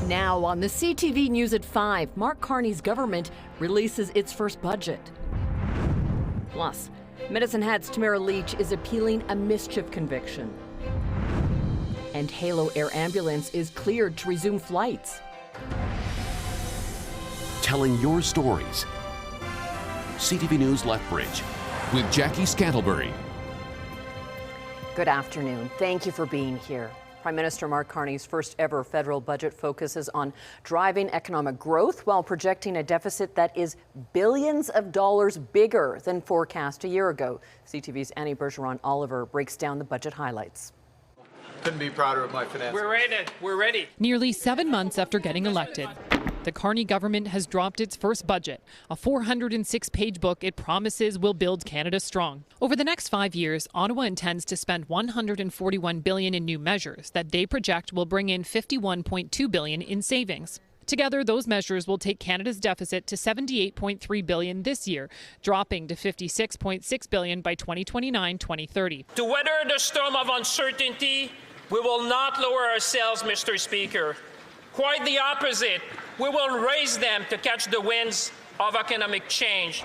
Now on the CTV News at 5, Mark Carney's government releases its first budget. Plus, Medicine Hat's Tamara Leach is appealing a mischief conviction. And Halo Air Ambulance is cleared to resume flights. Telling your stories. CTV News Lethbridge with Jackie Scantlebury. Good afternoon. Thank you for being here. Prime Minister Mark Carney's first ever federal budget focuses on driving economic growth while projecting a deficit that is billions of dollars bigger than forecast a year ago. CTV's Annie Bergeron-Oliver breaks down the budget highlights. Couldn't be prouder of my finance. We're ready. Nearly 7 months after getting elected, the Carney government has dropped its first budget, a 406-page book it promises will build Canada strong. Over the next 5 years, Ottawa intends to spend $141 billion in new measures that they project will bring in $51.2 billion in savings. Together, those measures will take Canada's deficit to $78.3 billion this year, dropping to $56.6 billion by 2029-2030. To weather the storm of uncertainty, we will not lower our sails, Mr. Speaker. Quite the opposite. We will raise them to catch the winds of economic change.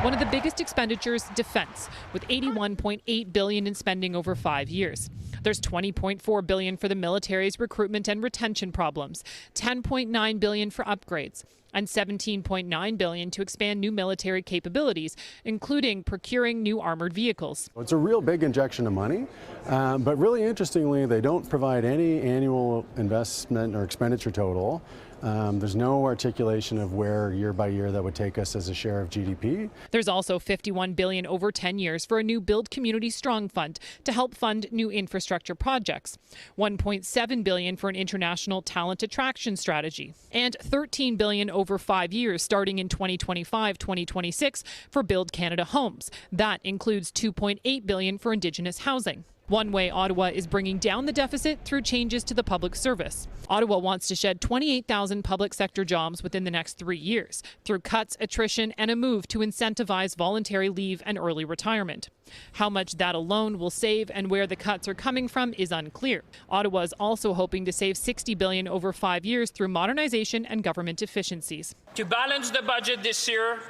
One of the biggest expenditures, defense, with $81.8 billion in spending over 5 years. There's $20.4 billion for the military's recruitment and retention problems, $10.9 billion for upgrades, and $17.9 billion to expand new military capabilities, including procuring new armored vehicles. It's a real big injection of money, but really interestingly, they don't provide any annual investment or expenditure total. There's no articulation of where year by year that would take us as a share of GDP. There's also $51 billion over 10 years for a new Build Community Strong Fund to help fund new infrastructure projects, $1.7 billion for an international talent attraction strategy, and $13 billion over 5 years starting in 2025-2026 for Build Canada Homes. That includes $2.8 billion for Indigenous housing. One way Ottawa is bringing down the deficit through changes to the public service. Ottawa wants to shed 28,000 public sector jobs within the next 3 years through cuts, attrition, and a move to incentivize voluntary leave and early retirement. How much that alone will save and where the cuts are coming from is unclear. Ottawa is also hoping to save $60 billion over 5 years through modernization and government efficiencies. To balance the budget this year,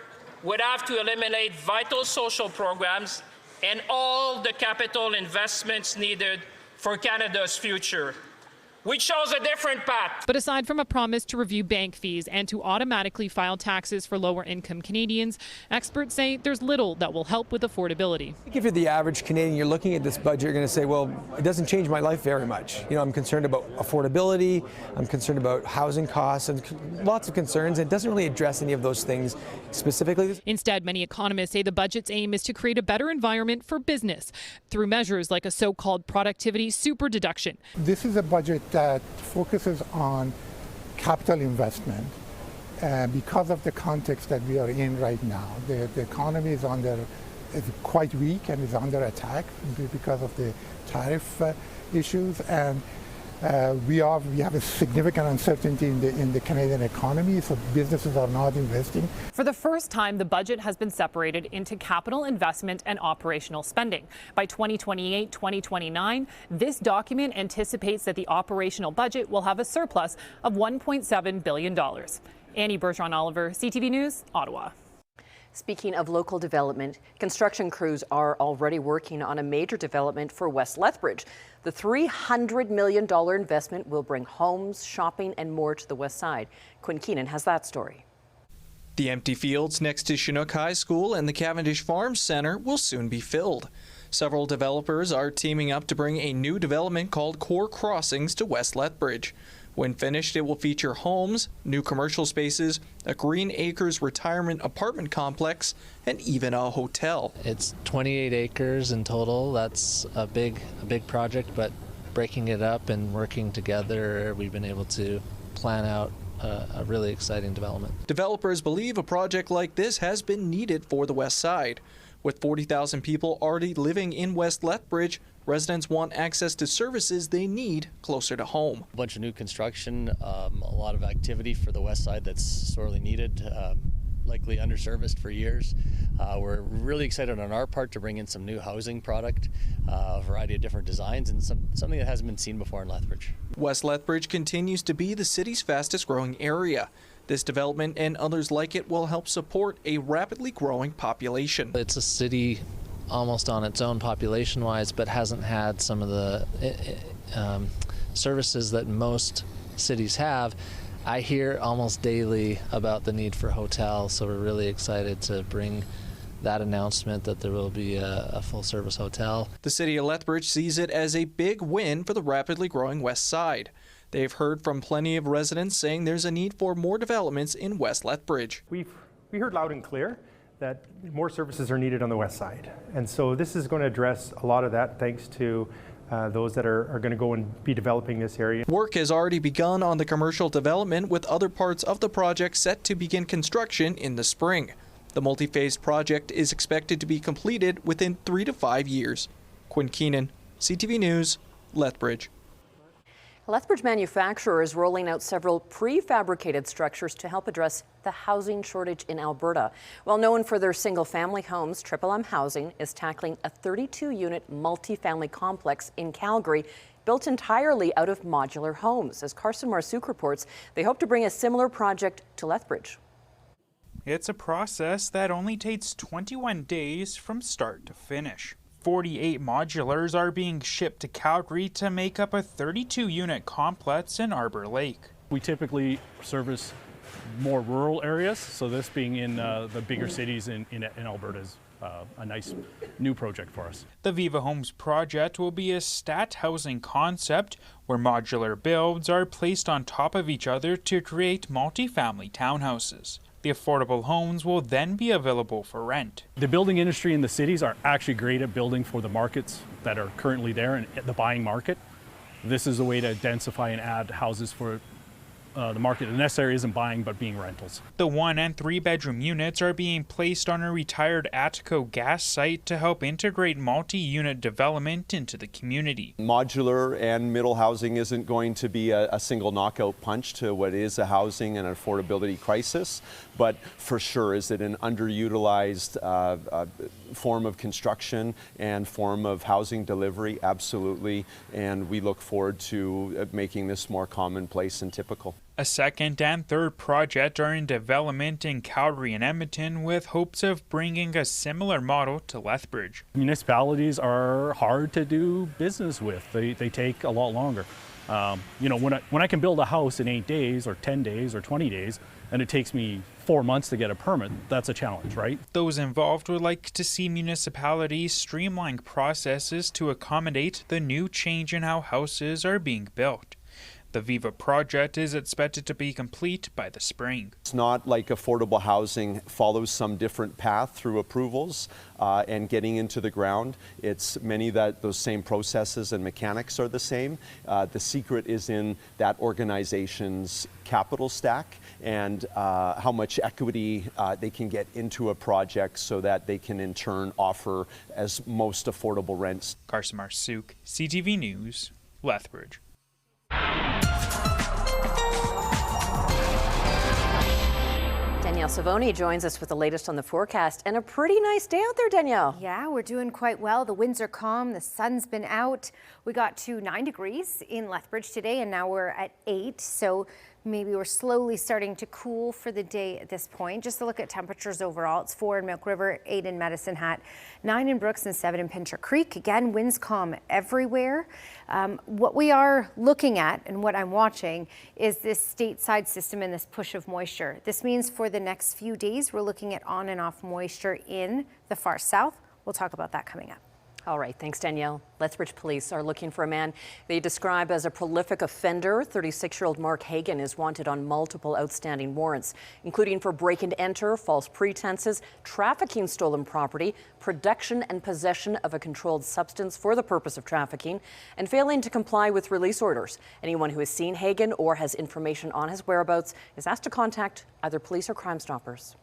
we'd have to eliminate vital social programs and all the capital investments needed for Canada's future. We chose a different path. But aside from a promise to review bank fees and to automatically file taxes for lower-income Canadians, experts say there's little that will help with affordability. If you're the average Canadian, you're looking at this budget, you're going to say, well, it doesn't change my life very much. You know, I'm concerned about affordability, I'm concerned about housing costs, and lots of concerns. It doesn't really address any of those things specifically. Instead, many economists say the budget's aim is to create a better environment for business through measures like a so-called productivity super deduction. This is a budget that focuses on capital investment because of the context that we are in right now. The economy is quite weak and is under attack because of the tariff issues, and we have a significant uncertainty in the Canadian economy, so businesses are not investing. For the first time, the budget has been separated into capital investment and operational spending. By 2028-2029, this document anticipates that the operational budget will have a surplus of $1.7 billion. Annie Bergeron-Oliver, CTV News, Ottawa. Speaking of local development, construction crews are already working on a major development for West Lethbridge. The $300 million investment will bring homes, shopping, and more to the west side. Quinn Keenan has that story. The empty fields next to Chinook High School and the Cavendish Farms Centre will soon be filled. Several developers are teaming up to bring a new development called Core Crossings to West Lethbridge. When finished, it will feature homes, new commercial spaces, a Green Acres retirement apartment complex, and even a hotel. It's 28 acres in total. That's a big project, but breaking it up and working together, we've been able to plan out a really exciting development. Developers believe a project like this has been needed for the west side. With 40,000 people already living in West Lethbridge, residents want access to services they need closer to home. A bunch of new construction, a lot of activity for the west side that's sorely needed. likely underserviced for years. We're really excited on our part to bring in some new housing product, a variety of different designs, and something that hasn't been seen before in Lethbridge. West Lethbridge continues to be the city's fastest growing area. This development and others like it will help support a rapidly growing population. It's a city almost on its own population-wise, but hasn't had some of the services that most cities have. I hear almost daily about the need for hotels, so we're really excited to bring that announcement that there will be a full-service hotel. The city of Lethbridge sees it as a big win for the rapidly growing West Side. They've heard from plenty of residents saying there's a need for more developments in West Lethbridge. We heard loud and clear that more services are needed on the West Side. And so this is going to address a lot of that thanks to those that are going to go and be developing this area. Work has already begun on the commercial development, with other parts of the project set to begin construction in the spring. The multi-phase project is expected to be completed within 3 to 5 years. Quinn Keenan, CTV News, Lethbridge. A Lethbridge manufacturer is rolling out several prefabricated structures to help address the housing shortage in Alberta. Well known for their single-family homes, Triple M Housing is tackling a 32-unit multifamily complex in Calgary built entirely out of modular homes. As Carson Marsouk reports, they hope to bring a similar project to Lethbridge. It's a process that only takes 21 days from start to finish. 48 modulars are being shipped to Calgary to make up a 32-unit complex in Arbor Lake. We typically service more rural areas, so this being in the bigger cities in Alberta is a nice new project for us. The Viva Homes project will be a stat housing concept where modular builds are placed on top of each other to create multifamily townhouses. The affordable homes will then be available for rent. The building industry in the cities are actually great at building for the markets that are currently there and the buying market. This is a way to densify and add houses for the market that necessarily isn't buying but being rentals. The 1 and 3 bedroom units are being placed on a retired Atco gas site to help integrate multi-unit development into the community. Modular and middle housing isn't going to be a single knockout punch to what is a housing and affordability crisis, but for sure is it an underutilized form of construction and form of housing delivery? Absolutely, and we look forward to making this more commonplace and typical. A second and third project are in development in Calgary and Edmonton, with hopes of bringing a similar model to Lethbridge. Municipalities are hard to do business with. They take a lot longer. When I can build a house in 8 days or 10 days or 20 days, and it takes me 4 months to get a permit, that's a challenge, right? Those involved would like to see municipalities streamline processes to accommodate the new change in how houses are being built. The Viva project is expected to be complete by the spring. It's not like affordable housing follows some different path through approvals and getting into the ground. It's many that those same processes and mechanics are the same. The secret is in that organization's capital stack and how much equity they can get into a project so that they can in turn offer as most affordable rents. Carson Marsouk, CTV News, Lethbridge. Danielle Savoni joins us with the latest on the forecast, and a pretty nice day out there, Danielle. Yeah, we're doing quite well. The winds are calm, the sun's been out. We got to 9 degrees in Lethbridge today, and now we're at 8. So maybe we're slowly starting to cool for the day at this point. Just to look at temperatures overall, it's 4 in Milk River, 8 in Medicine Hat, 9 in Brooks, and 7 in Pincher Creek. Again, winds calm everywhere. What we are looking at and what I'm watching is this stateside system and this push of moisture. This means for the next few days, we're looking at on and off moisture in the far south. We'll talk about that coming up. All right, thanks, Danielle. Lethbridge police are looking for a man they describe as a prolific offender. 36-year-old Mark Hagan is wanted on multiple outstanding warrants, including for break and enter, false pretenses, trafficking stolen property, production and possession of a controlled substance for the purpose of trafficking, and failing to comply with release orders. Anyone who has seen Hagan or has information on his whereabouts is asked to contact either police or Crime Stoppers.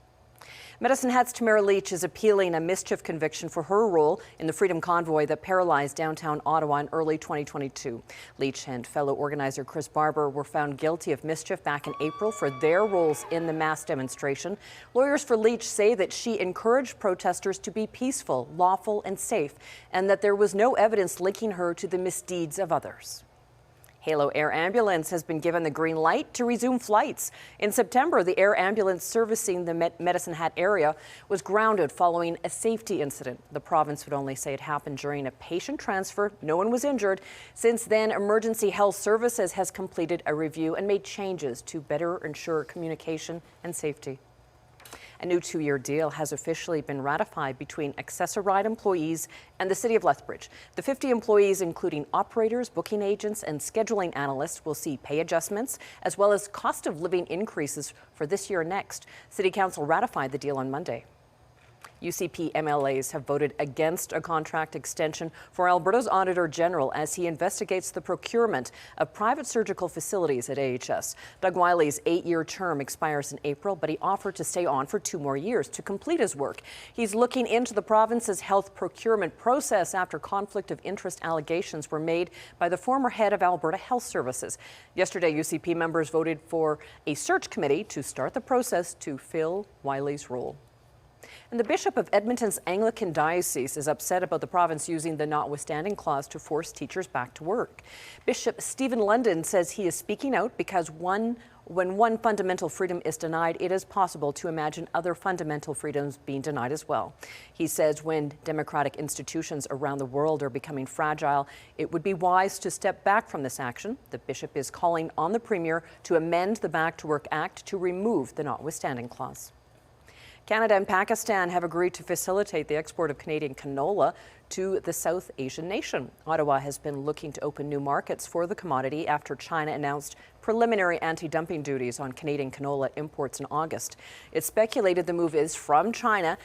Medicine Hat's Tamara Leach is appealing a mischief conviction for her role in the Freedom Convoy that paralyzed downtown Ottawa in early 2022. Leach and fellow organizer Chris Barber were found guilty of mischief back in April for their roles in the mass demonstration. Lawyers for Leach say that she encouraged protesters to be peaceful, lawful, and safe, and that there was no evidence linking her to the misdeeds of others. Halo Air Ambulance has been given the green light to resume flights. In September, the air ambulance servicing the Medicine Hat area was grounded following a safety incident. The province would only say it happened during a patient transfer. No one was injured. Since then, Emergency Health Services has completed a review and made changes to better ensure communication and safety. A new 2-year deal has officially been ratified between Access-A-Ride employees and the City of Lethbridge. The 50 employees, including operators, booking agents, and scheduling analysts, will see pay adjustments as well as cost of living increases for this year and next. City Council ratified the deal on Monday. UCP MLAs have voted against a contract extension for Alberta's Auditor General as he investigates the procurement of private surgical facilities at AHS. Doug Wiley's 8-year term expires in April, but he offered to stay on for 2 more years to complete his work. He's looking into the province's health procurement process after conflict of interest allegations were made by the former head of Alberta Health Services. Yesterday, UCP members voted for a search committee to start the process to fill Wiley's role. And the Bishop of Edmonton's Anglican Diocese is upset about the province using the notwithstanding clause to force teachers back to work. Bishop Stephen London says he is speaking out because when one fundamental freedom is denied, it is possible to imagine other fundamental freedoms being denied as well. He says when democratic institutions around the world are becoming fragile, it would be wise to step back from this action. The bishop is calling on the Premier to amend the Back to Work Act to remove the notwithstanding clause. Canada and Pakistan have agreed to facilitate the export of Canadian canola to the South Asian nation. Ottawa has been looking to open new markets for the commodity after China announced preliminary anti-dumping duties on Canadian canola imports in August. It's speculated the move is from China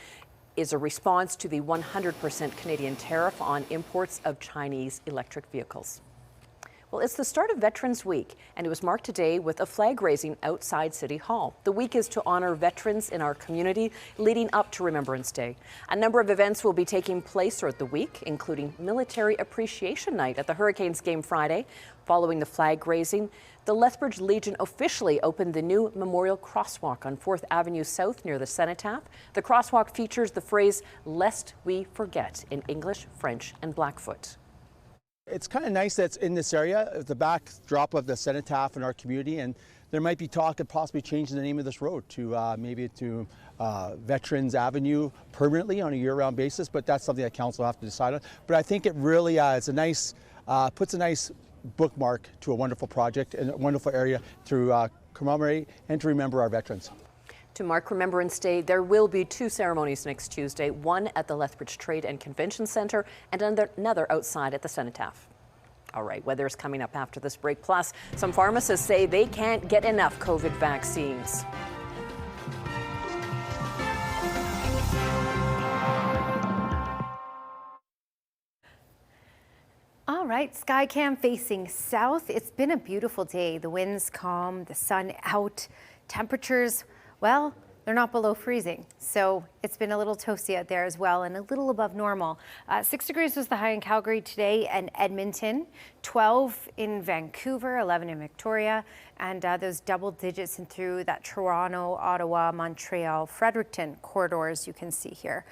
is a response to the 100% Canadian tariff on imports of Chinese electric vehicles. Well, it's the start of Veterans Week, and it was marked today with a flag raising outside City Hall. The week is to honor veterans in our community leading up to Remembrance Day. A number of events will be taking place throughout the week, including Military Appreciation Night at the Hurricanes game Friday. Following the flag raising, the Lethbridge Legion officially opened the new Memorial Crosswalk on 4th Avenue South near the Cenotaph. The crosswalk features the phrase, "Lest we forget," in English, French, and Blackfoot. It's kind of nice that it's in this area, at the backdrop of the Cenotaph in our community, and there might be talk of possibly changing the name of this road to maybe to Veterans Avenue permanently on a year-round basis, but that's something that council will have to decide on. But I think it really it's a nice, puts a nice bookmark to a wonderful project and a wonderful area to commemorate and to remember our veterans. To mark Remembrance Day, there will be 2 ceremonies next Tuesday, one at the Lethbridge Trade and Convention Centre and another outside at the Cenotaph. All right, weather is coming up after this break. Plus, some pharmacists say they can't get enough COVID vaccines. All right, Skycam facing south. It's been a beautiful day. The wind's calm, the sun out, temperatures, well, they're not below freezing. So it's been a little toasty out there as well and a little above normal. 6 degrees was the high in Calgary today and Edmonton, 12 in Vancouver, 11 in Victoria, and those double digits in through that Toronto, Ottawa, Montreal, Fredericton corridors you can see here.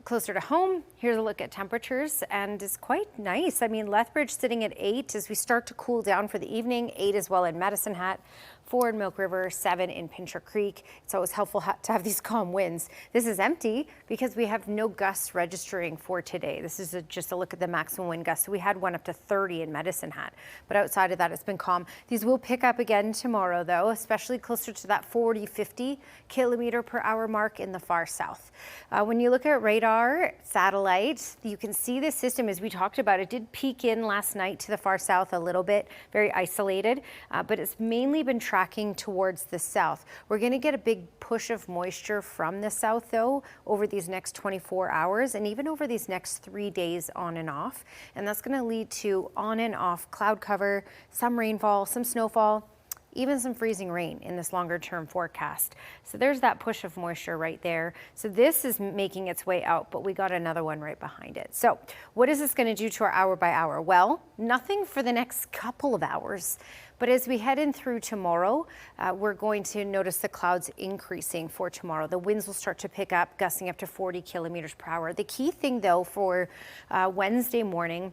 Closer to home, here's a look at temperatures, and it's quite nice. I mean, Lethbridge sitting at 8 as we start to cool down for the evening, 8 as well in Medicine Hat, 4 in Milk River, 7 in Pincher Creek. It's always helpful to have these calm winds. This is empty because we have no gusts registering for today. This is just a look at the maximum wind gusts. So we had one up to 30 in Medicine Hat, but outside of that, it's been calm. These will pick up again tomorrow, though, especially closer to that 40-50 kilometer per hour mark in the far south. When you look at radar, satellite, you can see this system, as we talked about, it did peak in last night to the far south a little bit, very isolated, but it's mainly been tracking towards the south. We're going to get a big push of moisture from the south, though, over these next 24 hours and even over these next 3 days on and off. And that's going to lead to on and off cloud cover, some rainfall, some snowfall. even some freezing rain in this longer term forecast. So there's that push of moisture right there. So this is making its way out, but we got another one right behind it. So what is this going to do to our hour by hour? Well, nothing for the next couple of hours. But as we head in through tomorrow, we're going to notice the clouds increasing for tomorrow. The winds will start to pick up, gusting up to 40 kilometers per hour. The key thing, though, for Wednesday morning,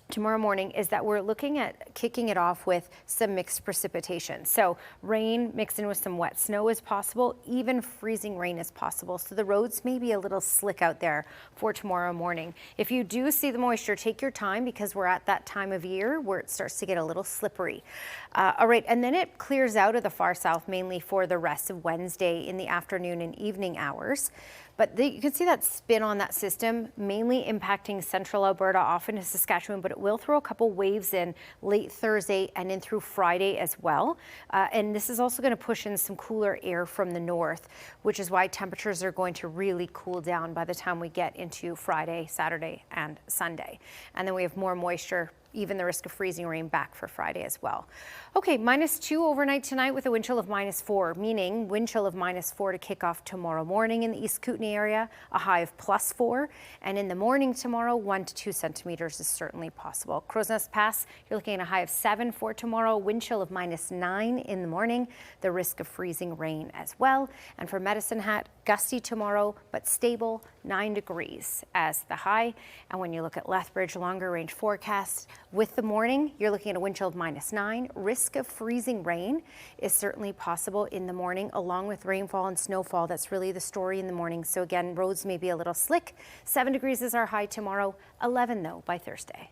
tomorrow morning, is that we're looking at kicking it off with some mixed precipitation. So rain mixed in with some wet snow is possible, even freezing rain is possible. So the roads may be a little slick out there for tomorrow morning. If you do see the moisture, take your time, because we're at that time of year where it starts to get a little slippery. All right, and then it clears out of the far south mainly for the rest of Wednesday in the afternoon and evening hours. But you can see that spin on that system, mainly impacting central Alberta, off into Saskatchewan, but it will throw a couple waves in late Thursday and in through Friday as well. And this is also going to push in some cooler air from the north, which is why temperatures are going to really cool down by the time we get into Friday, Saturday, and Sunday. And then we have more moisture, even the risk of freezing rain back for Friday as well. Okay, -2 overnight tonight with a wind chill of -4, meaning wind chill of -4 to kick off tomorrow morning in the East Kootenay area, a high of +4. And in the morning tomorrow, 1 to 2 centimeters is certainly possible. Crow's Nest Pass, you're looking at a high of 7 for tomorrow, wind chill of -9 in the morning, the risk of freezing rain as well. And for Medicine Hat, gusty tomorrow, but stable, 9 degrees as the high. And when you look at Lethbridge, longer range forecast, with the morning, you're looking at a wind chill of -9. Risk of freezing rain is certainly possible in the morning, along with rainfall and snowfall. That's really the story in the morning. So again, roads may be a little slick. 7 degrees is our high tomorrow, 11 though by Thursday.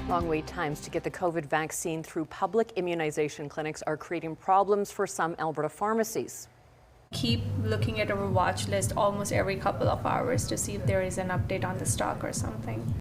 Long wait times to get the COVID vaccine through public immunization clinics are creating problems for some Alberta pharmacies. Keep looking at our watch list almost every couple of hours to see if there is an update on the stock or something.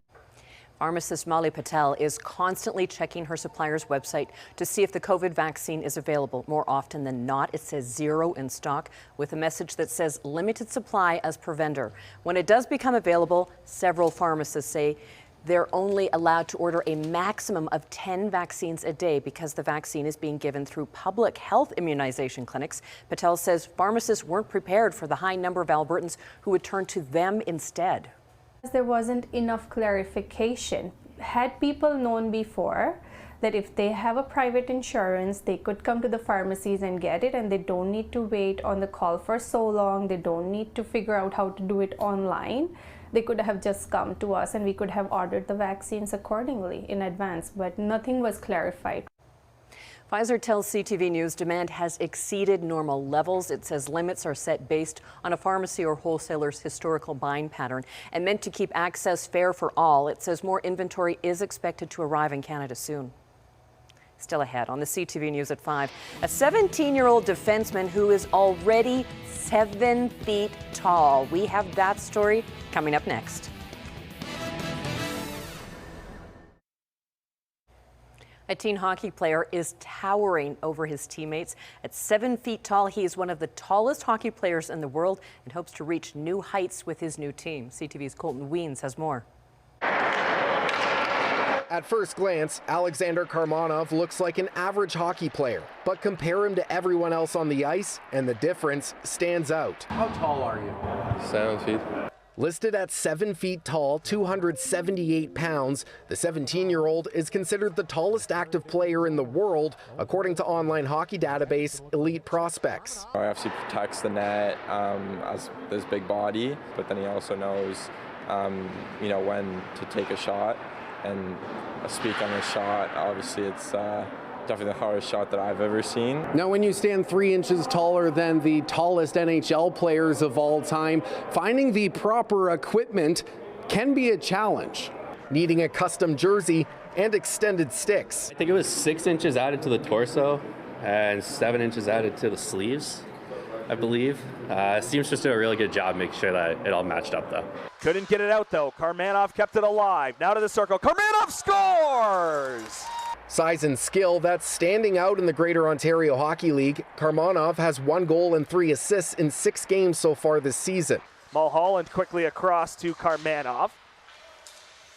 Pharmacist Molly Patel is constantly checking her supplier's website to see if the COVID vaccine is available. More often than not, it says 0 in stock, with a message that says limited supply as per vendor. When it does become available, several pharmacists say they're only allowed to order a maximum of 10 vaccines a day because the vaccine is being given through public health immunization clinics. Patel says pharmacists weren't prepared for the high number of Albertans who would turn to them instead. There wasn't enough clarification. Had people known before that if they have a private insurance, they could come to the pharmacies and get it, and they don't need to wait on the call for so long, they don't need to figure out how to do it online. They could have just come to us and we could have ordered the vaccines accordingly in advance, but nothing was clarified. Pfizer tells CTV News demand has exceeded normal levels. It says limits are set based on a pharmacy or wholesaler's historical buying pattern and meant to keep access fair for all. It says more inventory is expected to arrive in Canada soon. Still ahead on the CTV News at 5, a 17-year-old defenseman who is already 7 feet tall. We have that story coming up next. A teen hockey player is towering over his teammates. At 7 feet tall, he is one of the tallest hockey players in the world and hopes to reach new heights with his new team. CTV's Colton Weens has more. At first glance, Alexander Karmanov looks like an average hockey player, but compare him to everyone else on the ice, and the difference stands out. How tall are you? 7 feet. Listed at 7 feet tall, 278 pounds, the 17-year-old is considered the tallest active player in the world, according to online hockey database Elite Prospects. He obviously protects the net as his big body, but then he also knows, when to take a shot. And speak on his shot, obviously it's definitely the hardest shot that I've ever seen. Now, when you stand 3 inches taller than the tallest NHL players of all time, finding the proper equipment can be a challenge, needing a custom jersey and extended sticks. I think it was 6 inches added to the torso and 7 inches added to the sleeves, I believe. Seamstress did a really good job making sure that it all matched up, though. Couldn't get it out, though. Karmanov kept it alive. Now to the circle. Karmanov scores! Size and skill, that's standing out in the Greater Ontario Hockey League. Karmanov has 1 goal and 3 assists in 6 games so far this season. Mulholland quickly across to Karmanov.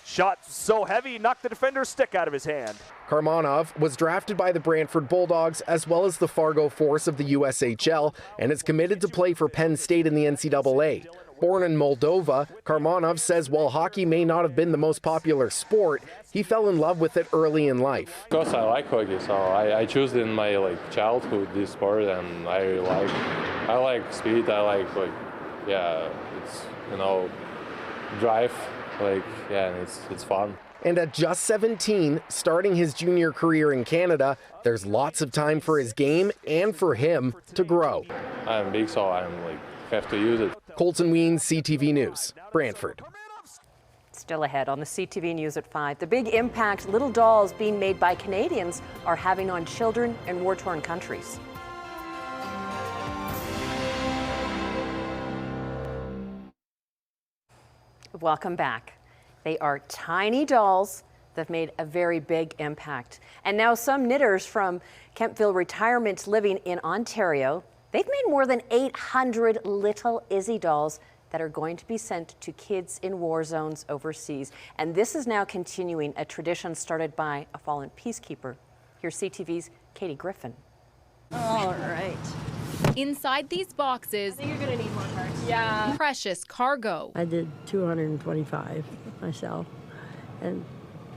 Shot so heavy, knocked the defender's stick out of his hand. Karmanov was drafted by the Brantford Bulldogs as well as the Fargo Force of the USHL and is committed to play for Penn State in the NCAA. Born in Moldova, Karmanov says while hockey may not have been the most popular sport, he fell in love with it early in life. Of course I like hockey, so I chose in my childhood this sport, and I like speed, it's, drive, and it's fun. And at just 17, starting his junior career in Canada, there's lots of time for his game and for him to grow. I'm big, so have to use it. Colton Weens, CTV News, Brantford. Still ahead on the CTV News at 5. The big impact little dolls being made by Canadians are having on children in war-torn countries. Welcome back. They are tiny dolls that have made a very big impact. And now some knitters from Kemptville Retirement Living in Ontario, they've made more than 800 little Izzy dolls that are going to be sent to kids in war zones overseas. And this is now continuing a tradition started by a fallen peacekeeper. Here's CTV's Katie Griffin. All right. Inside these boxes, I think you're gonna need more parts. Yeah. Precious cargo. I did 225 myself, and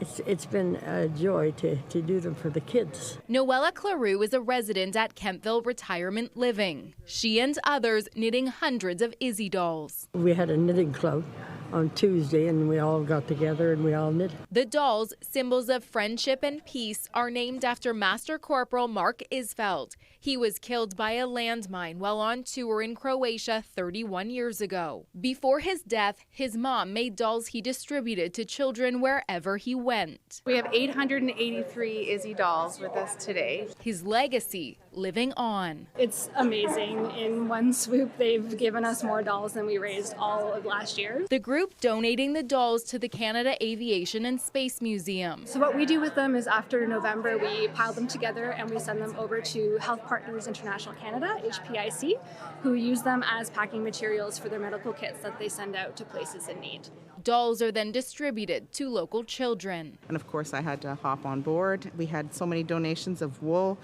it's been a joy to do them for the kids. Noella Claroux is a resident at Kemptville Retirement Living. She and others knitting hundreds of Izzy dolls. We had a knitting club on Tuesday, and we all got together and we all knit. The dolls, symbols of friendship and peace, are named after Master Corporal Mark Isfeld. He was killed by a landmine while on tour in Croatia 31 years ago. Before his death, his mom made dolls he distributed to children wherever he went. We have 883 Izzy dolls with us today. His legacy living on. It's amazing. In one swoop, they've given us more dolls than we raised all of last year. The group donating the dolls to the Canada Aviation and Space Museum. So what we do with them is after November, we pile them together and we send them over to Health Partners International Canada, HPIC, who use them as packing materials for their medical kits that they send out to places in need. Dolls are then distributed to local children. And of course, I had to hop on board. We had so many donations of wool,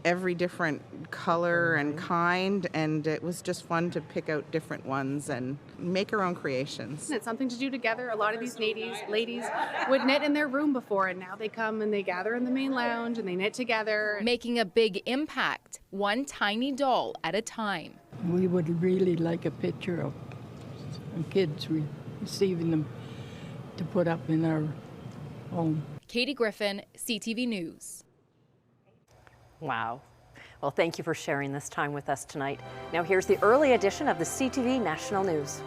every different color and kind, and it was just fun to pick out different ones and make our own creations. It's something to do together. A lot of these ladies would knit in their room before, and now they come and they gather in the main lounge and they knit together. Making a big impact, one tiny doll at a time. We would really like a picture of kids receiving them to put up in our home. Katie Griffin, CTV News. Wow. Well, thank you for sharing this time with us tonight. Now here's the early edition of the CTV National News.